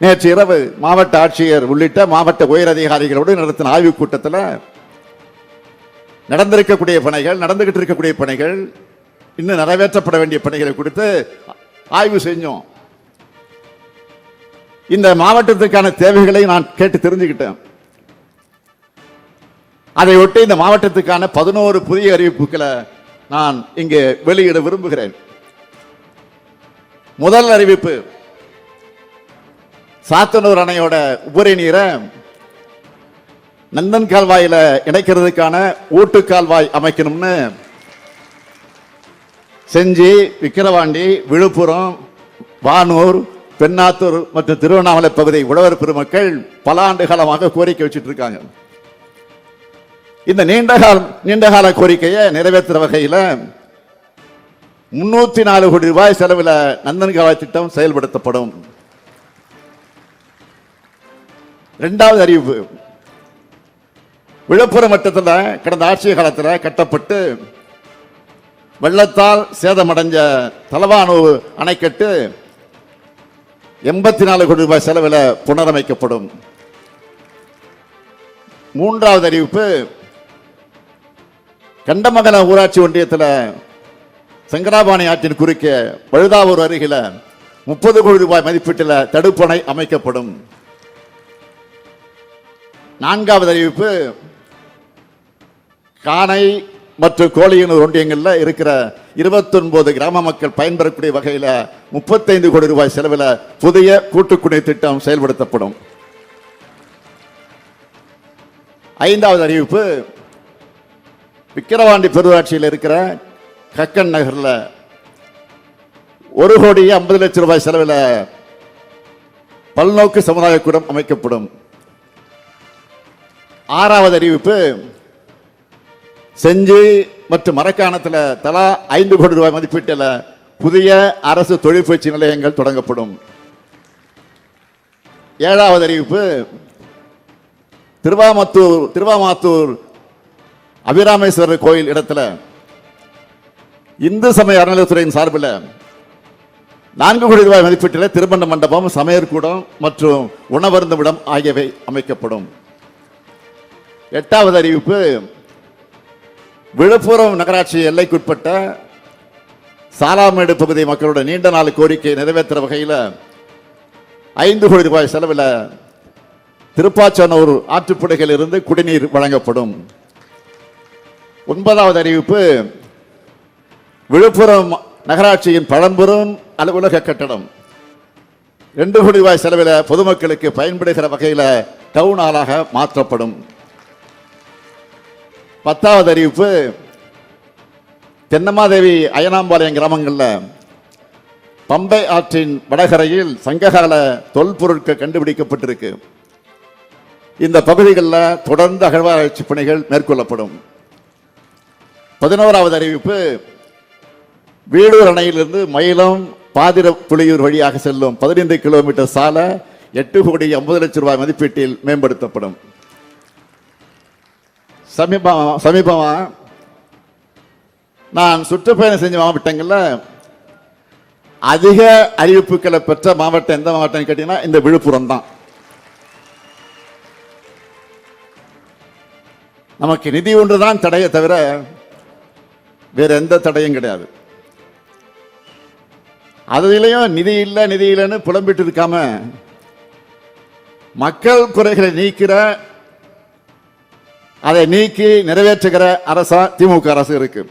நேற்று இரவு மாவட்ட ஆட்சியர் உள்ளிட்ட மாவட்ட உயர் அதிகாரிகளோடு நடத்தின ஆய்வுக் கூட்டத்தில் நடந்திருக்கக்கூடிய பணிகள், நடந்துகிட்டு இருக்கக்கூடிய பணிகள், இன்னும் நிறைவேற்றப்பட வேண்டிய பணிகளை குறித்து ஆய்வு செஞ்சோம். இந்த மாவட்டத்துக்கான தேவைகளை நான் கேட்டு தெரிஞ்சுக்கிட்டேன். அதை ஒட்டி இந்த மாவட்டத்துக்கான 11 புதிய அறிவிப்புகளை நான் இங்கே வெளியிட விரும்புகிறேன். முதல் அறிவிப்பு, சாத்தனூர் அணையோட உபரி நீரை நந்தன் கால்வாயில இணைக்கிறதுக்கான ஊட்டு கால்வாய் அமைக்கணும்னு செஞ்சி, விக்கிரவாண்டி, விழுப்புரம், வானூர், பெண்ணாத்தூர் மற்றும் திருவண்ணாமலை பகுதி உழவர் பெருமக்கள் பல ஆண்டு காலமாக கோரிக்கை வச்சுட்டு இருக்காங்க. இந்த நீண்டகால கோரிக்கையை நிறைவேற்றுற வகையில் 304 கோடி ரூபாய் செலவில் நந்தன் கால்வாய் திட்டம் செயல்படுத்தப்படும். இரண்டாவது அறிவிப்பு, விழுப்புரம் மட்டத்தில் கடந்த ஆட்சி காலத்தில் கட்டப்பட்டு வெள்ளத்தால் சேதமடைஞ்ச தலவானூர் அணைக்கட்டு 84 கோடி ரூபாய் செலவில் புனரமைக்கப்படும். மூன்றாவது அறிவிப்பு, கண்டமங்கல ஊராட்சி ஒன்றியத்தில் சங்கராபாணி ஆற்றின் குறுக்கே பழுதாவூர் அருகில் 30 கோடி ரூபாய் மதிப்பீட்டில் தடுப்பணை அமைக்கப்படும். நான்காவது அறிவிப்பு, காணை மற்றும் கோழியனூர் ஒன்றியங்களில் இருக்கிற 29 கிராம மக்கள் பயன்பெறக்கூடிய வகையில் 35 கோடி ரூபாய் செலவில் புதிய கூட்டுக்குடிநீர் திட்டம் செயல்படுத்தப்படும். ஐந்தாவது அறிவிப்பு, விக்கிரவாண்டி பெருராட்சியில் இருக்கிற கக்கன் நகரில் 1 கோடி 50 லட்சம் ரூபாய் செலவில் பல்நோக்கு சமுதாய கூடம் அமைக்கப்படும். ஆறாவது அறிவிப்பு, செஞ்சி மற்றும் மரக்காணத்தில் தலா 5 கோடி ரூபாய் மதிப்பீட்டில் புதிய அரசு தொழிற்பயிற்சி நிலையங்கள் தொடங்கப்படும். ஏழாவது அறிவிப்பு, திருவாமாத்தூர் அபிராமேஸ்வரர் கோயில் இடத்துல இந்து சமய அறநிலையத்துறையின் சார்பில் 4 கோடி ரூபாய் மதிப்பீட்டில் திருமண மண்டபம், சமையற்கூடம் மற்றும் உணவருந்துமிடம் ஆகியவை அமைக்கப்படும். எட்டாவது அறிவிப்பு, விழுப்புரம் நகராட்சி எல்லைக்குட்பட்ட சாலாமேடு பகுதி மக்களோட நீண்ட நாள் கோரிக்கை நிறைவேற்ற வகையில் 5 கோடி ரூபாய் செலவில் திருப்பாச்சனூர் ஆற்றுப்படுகையில் இருந்து குடிநீர் வழங்கப்படும். ஒன்பதாவது அறிவிப்பு, விழுப்புரம் நகராட்சியின் பழம்பெரும் அலுவலக கட்டடம் 2 கோடி ரூபாய் செலவில் பொதுமக்களுக்கு பயன்படுகிற வகையில் டவுன் ஹாலாக மாற்றப்படும். 10வது அறிவிப்பு, தென்னமாதேவி அயனாம்பாளையம் கிராமங்களில் பம்பை ஆற்றின் வடகரையில் சங்ககால தொல்பொருட்கள் கண்டுபிடிக்கப்பட்டிருக்கு. இந்த பகுதிகளில் தொடர்ந்து அகழ்வாராய்ச்சி பணிகள் மேற்கொள்ளப்படும். 11வது அறிவிப்பு, வீடூர் அணையிலிருந்து மயிலம் பாதிரப்புலியூர் வழியாக செல்லும் 15 கிலோமீட்டர் சாலை 8 கோடி 50 லட்சம் ரூபாய் மதிப்பீட்டில் மேம்படுத்தப்படும். சமீபமா நான் சுற்றுப்பயணம் செஞ்ச மாவட்டங்களில் அதிக அறிவிப்புகளை பெற்ற மாவட்டம் எந்த மாவட்டம் கேட்டீங்கன்னா இந்த விழுப்புரம் தான். நமக்கு நிதி ஒன்றுதான் தடையை தவிர வேற எந்த தடையும் கிடையாது. அதிலையும் நிதி இல்லைன்னு புலம்பிட்டு இருக்காம மக்கள் குறைகளை நீக்கிற, அதை நீக்கி நிறைவேற்றுகிற அரசா திமுக அரசு இருக்கு.